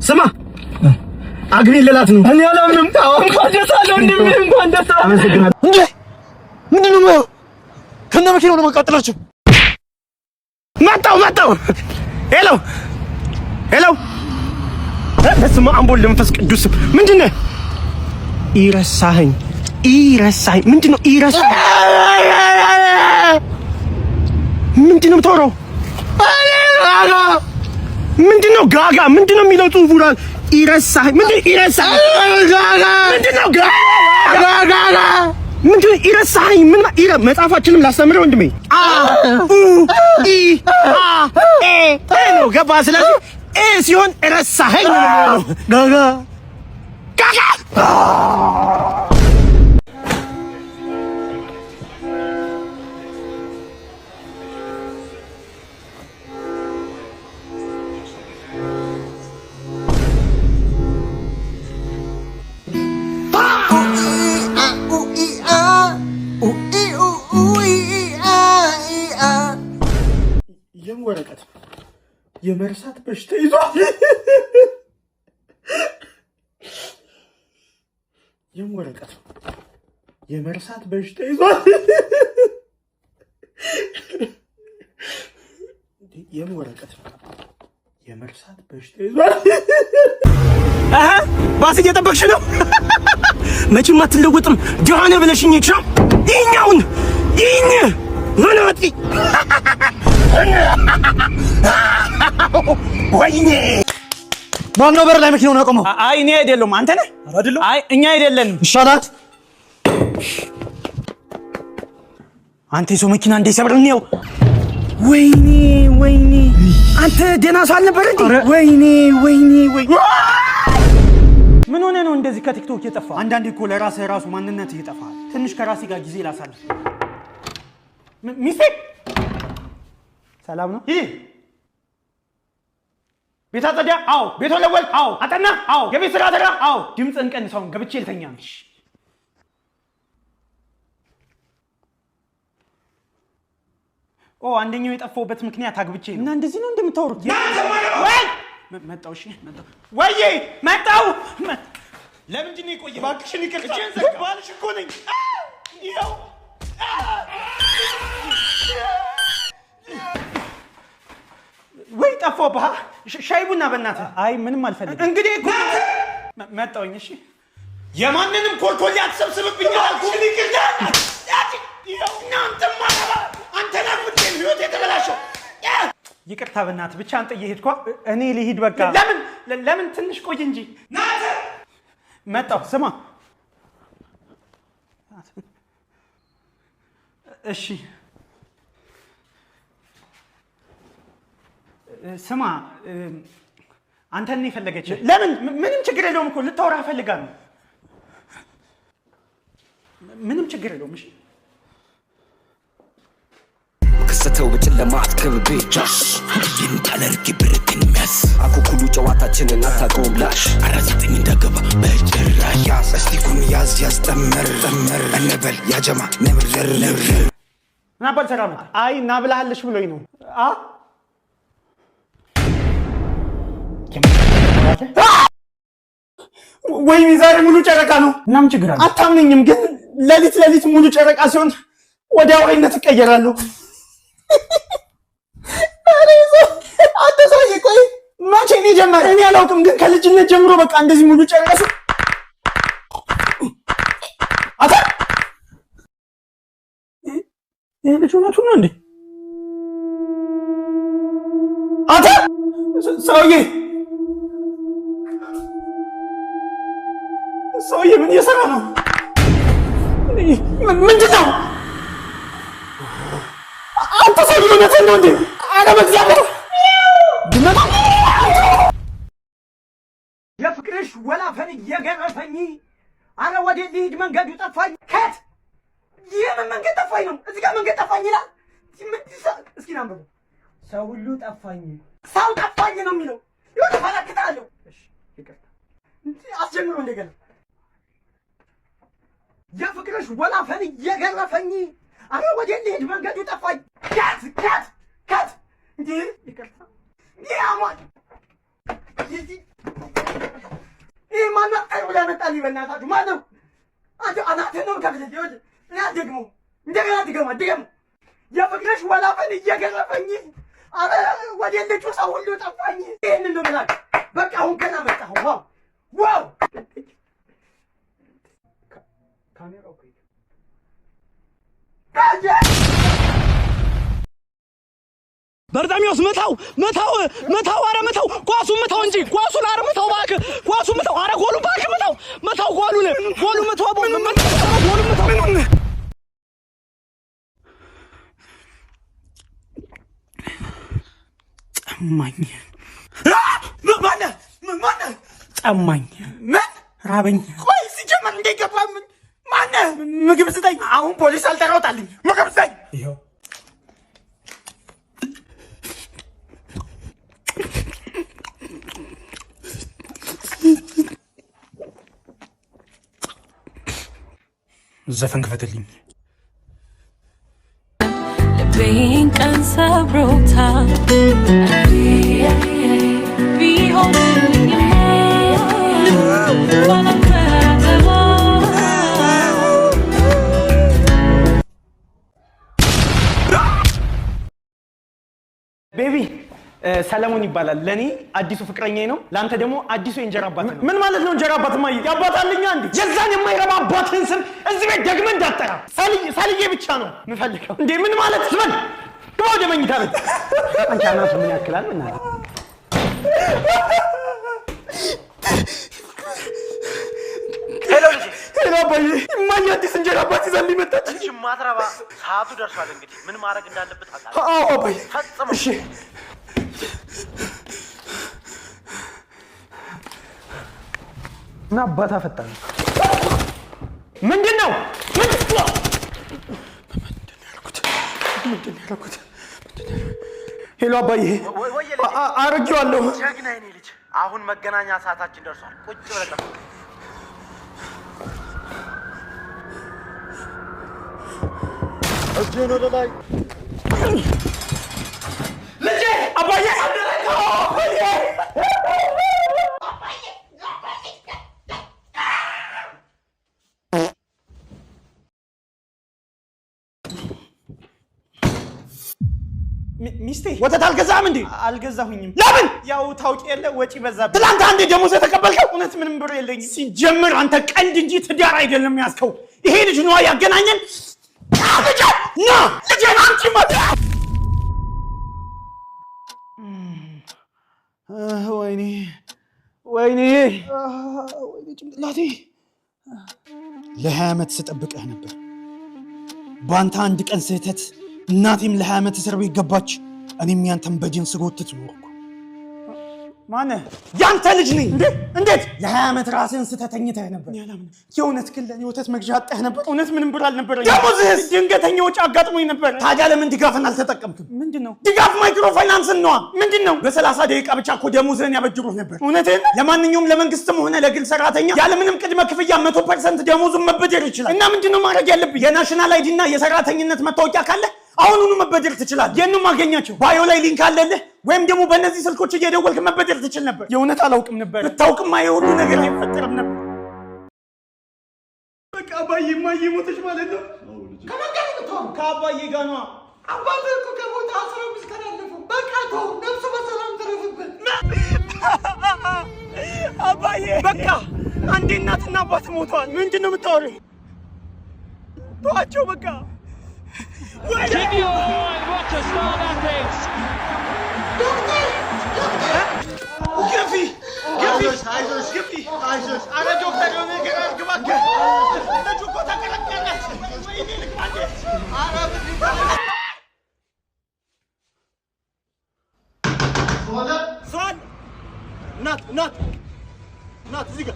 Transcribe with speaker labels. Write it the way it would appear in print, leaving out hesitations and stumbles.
Speaker 1: ስማ አግቢ ልላት ነው። እኔ አላምንም። እንኳን ደስ አለው እንደምን እንኳን ደስ አለው። አመሰግናለሁ። እንዴ ምንድነው ነው ከነ መኪናው ነው ማቃጠላችሁ? መጣው ሄሎ በስመ አብ ወወልድ ወመንፈስ ቅዱስ ምንድነው? ኢረሳኸኝ ምንድነው? ምንድነው የምታወራው? ምንድነው ጋጋ? ምንድነው የሚለው ጽሁፉ? ኢረሳኸኝ ምንድነው? ምንድነው ኢረሳኸኝ? ምን መጽሐፋችንም ላስተምረው ወንድሜ። ነው ገባ? ስለዚህ ሲሆን ረሳኸኝ ነው ጋጋ ወረቀት የመርሳት በሽታ ይዟል። ወረቀት የመርሳት በሽታ ይዟል። ወረቀት የመርሳት በሽታ ይዟል። ባስ እየጠበቅሽ ነው? መቼም አትለወጥም። ጆሃነ ብለሽኝ ይቻው ይኛውን ምናጢ ወይኔ ማነው በር ላይ መኪናውን ያቆመው?
Speaker 2: አይ እኔ አይደለም። አንተ ነህ? አይደለም። አይ እኛ አይደለንም።
Speaker 1: ይሻላት
Speaker 2: አንተ የሰው መኪና እንደ ሰብረን ነው። ወይኔ አንተ ደህና ሰው አልነበረ እንዴ? ወይኔ ምን ሆነ ነው እንደዚህ ከቲክቶክ የጠፋ?
Speaker 1: አንዳንዴ እኮ ለራስህ ራሱ ማንነት ይጠፋል። ትንሽ ከራሴ ጋር ጊዜ ላሳልፍ።
Speaker 2: ሚስቴ ሰላም ነው? ቤት አጸዳ? አዎ። ቤት ወለወል? አዎ። አጠና? አዎ። የቤት ስራ ተራ? አዎ። ድምፅህን ቀንሰውን ገብቼ ልተኛ። አንደኛው የጠፋውበት ምክንያት አግብቼ ነው። እና እንደዚህ ነው እንደምታወሩት?
Speaker 1: መጣው። እሺ
Speaker 2: ወይዬ መጣው።
Speaker 1: ለምንድን ነው የቆየው? እባክሽን ይቅርታ። ባልሽ እኮ ነኝ። ይኸው
Speaker 2: ወይ ጠፋብህ? ሻይ ቡና በእናትህ። አይ ምንም አልፈልግም።
Speaker 1: እንግዲህ እኮ
Speaker 2: መጣሁኝ። እሺ
Speaker 1: የማንንም ኮልኮሌ አትሰብስብብኝ አልኩህ። ይቅርታ። እናንተማ አንተ ነህ ጉዴን ህይወት የተበላሸው።
Speaker 2: ይቅርታ በእናትህ ብቻ አንተ እየሄድኳ እኔ ልሂድ በቃ። ለምን ትንሽ ቆይ እንጂ። መጣሁ። ስማ እሺ ስማ አንተን ነው የፈለገች።
Speaker 1: ለምን? ምንም ችግር የለውም እኮ ልታወራህ ፈልጋ ነው።
Speaker 2: ምንም ችግር የለውም። እሺ
Speaker 3: ከሰተው በጨለማ አትከብቤ ጃሽ ይንታለርኪ ብርክን ሚያስ አኩኩሉ ጨዋታችንን አታውቀውም ላሽ 49 እንደገባ በጭራሽ ያዝ እስቲኩን ያዝ ያስጠመር እንበል ያጀማ ነብር
Speaker 2: ምን አባል ሰራ መጣ? አይ እና ብለሃለሽ ብሎኝ ነው።
Speaker 1: ወይኔ ዛሬ ሙሉ ጨረቃ ነው።
Speaker 2: ምናምን ችግር አለ?
Speaker 1: አታምነኝም፣ ግን ሌሊት ሙሉ ጨረቃ ሲሆን ወደ አውሬነት እቀየራለሁ። አንተ ሰውዬ ቆይ መቼ ነው የጀመረው? እኔ አላውቅም፣ ግን ከልጅነት ጀምሮ በቃ እንደዚህ ሙሉ ጨረቃ ሲሆን
Speaker 2: ይሄ ልጅ እውነቱን ነው እንዴ?
Speaker 1: አንተ ሰውዬ ምን እየሰራ ነው? ምንድን ነው? አንተ ሰውዬ እውነትህን ነው እንዴ? ኧረ በእግዚአብሔር
Speaker 2: የፍቅርሽ ወላፈን እየገረፈኝ። ኧረ ወዴት ልሂድ? መንገዱ ጠፋኝ። የምን መንገድ ጠፋኝ ነው? እዚህ ጋር መንገድ ጠፋኝ ይላል። እስኪ ናንበቡ። ሰው ሁሉ ጠፋኝ፣
Speaker 1: ሰው ጠፋኝ ነው የሚለው። ይኸው ተፈላክታለሁ።
Speaker 2: እሺ ይቅርታ
Speaker 1: አስጀምሮ እንደገና
Speaker 2: የፍቅርሽ ወላፈን እየገረፈኝ። ኧረ ወዴት ልሂድ? መንገዱ ጠፋኝ።
Speaker 1: ከት እንዴ ይቅርታ
Speaker 2: በእናታችሁ ማነው? አንተ አናትህ ነው ከፍለህ ይወድ እና ደግሞ እንደገና ድገም የፍቅርሽ ወላፈን እየገረፈኝ አረ ወደ ልጁ ሰው ሁሉ ጠፋኝ። ይሄንን ነው ማለት በቃ አሁን ገና መጣሁ። ዋው ካሜራው ቆይ
Speaker 1: በርጣሚዎስ መታው አረ መታው ኳሱን መታው እንጂ ኳሱን አረ መታው እባክህ ኳሱን መታው አረ ጎሉን እባክህ መታው ጎሉን መታው ጎሉን መታው ጠማኝ ማነህ ጠማኝ ምን ራበኝ ቆይ ሲጀመር እንደገባ ማነህ ምግብ ስጠኝ አሁን ፖሊስ አልጠራውታልኝ ምግብ ስጠኝ ይኸው ዘፈን ክፈትልኝ ልቤን ቀን ሰብሮታል ቢሆንልኝ
Speaker 2: ቤቢ ሰለሞን ይባላል ለኔ አዲሱ ፍቅረኛዬ ነው ላንተ ደግሞ አዲሱ የእንጀራ አባት ነው ምን ማለት ነው እንጀራ አባት ማይ ያባታልኛ እንዴ የዛን የማይረባ አባትን ስም እዚህ ቤት ደግመህ እንዳትጠራ ሳልዬ ብቻ ነው የምፈልገው እንዴ ምን ማለት ስምን ግባ ወደ መኝታ ቤት አንቺ አናቱ ምን ያክላል ምን አለ ሄሎ አባዬ ማን አዲስ እንጀራ አባት ይዛልኝ መጣች
Speaker 4: እሺ ማትረባ ሰዓቱ ደርሷል እንግዲህ ምን ማድረግ እንዳለበት አውቃለሁ
Speaker 2: አዎ አባዬ
Speaker 4: ፈጽሞ
Speaker 2: እሺ እና አባታ ፈጣን ምንድነው ሄሎ አባዬ አረጋዋለሁ
Speaker 4: ጀግና የኔ ልጅ አሁን መገናኛ ሰዓታችን ደርሷል ቁጭ ብለህ
Speaker 1: እጄን ወደ ላይ
Speaker 2: ልጄ አባዬ ሚስቴ ወተት አልገዛም እንዴ አልገዛሁኝም ለምን ያው ታውቂ የለ ወጪ በዛብኝ ትላንት አንዴ ደሞዝ ተቀበልከው እውነት ምንም ብር የለኝም ሲጀምር አንተ ቀንድ እንጂ ትዳር አይደለም ያስከው ይሄ ልጅ ነው ያገናኘን ልጄ ና ልጄ አንቺ ማታ ወይኔ ጭንቅላቴ ለ20 ዓመት ስጠብቅህ ነበር በአንተ አንድ ቀን ስህተት እናቴም ለ20 ዓመት እስር ቤት ገባች እኔም ያንተን በጅን ስጎትት ኖርኩ ማነህ ያንተ ልጅ ነኝ እንዴት ለ20 ዓመት ራስህን ስተተኝተህ ነበር የእውነት ግን ለኔ ወተት መግዣ አጣህ ነበር እውነት ምንም ብር አልነበረኝም ደሞዝህስ ድንገተኛ ወጪ አጋጥሞኝ ነበር ታዲያ ለምን ድጋፍን አልተጠቀምክም ምንድነው ድጋፍ ማይክሮ ፋይናንስን ነዋ ምንድነው በ30 ደቂቃ ብቻ እኮ ደሞዝህን ያበጅሩህ ነበር እውነትህን ለማንኛውም ለመንግስትም ሆነ ለግል ሰራተኛ ያለምንም ቅድመ ክፍያ 100% ደሞዙን መበደር ይችላል እና ምንድነው ማድረግ ያለብኝ የናሽናል አይዲ እና የሰራተኝነት መታወቂያ ካለ አሁኑኑ መበደር ትችላለህ የነው ማገኛቸው ባዮ ላይ ሊንክ አለልህ ወይም ደግሞ በእነዚህ ስልኮች እየደወልክ መበደር ትችል ነበር የእውነት አላውቅም ነበር ብታውቅማ የሁሉ ነገር አይፈጠርም ነበር በቃ አባዬ ማይሞትሽ ማለት ነው ከመንገድ ነው ከአባዬ ጋር ነው አባዬ እኮ ከሞት 15 ቀን አለፈው በቃ ተው ነፍሱ በሰላም ተረፈበት አባዬ በቃ አንዴ እናትና አባት ሞተዋል ምንድነው የምታወሪው ተዋቸው በቃ
Speaker 5: What a start that is!
Speaker 2: Giphy! Ana doktor onu gelir gibi bak. Ne çok otakrak gelmez. Yemelik hadi. Ara bir. Sual. Nat. Ziga.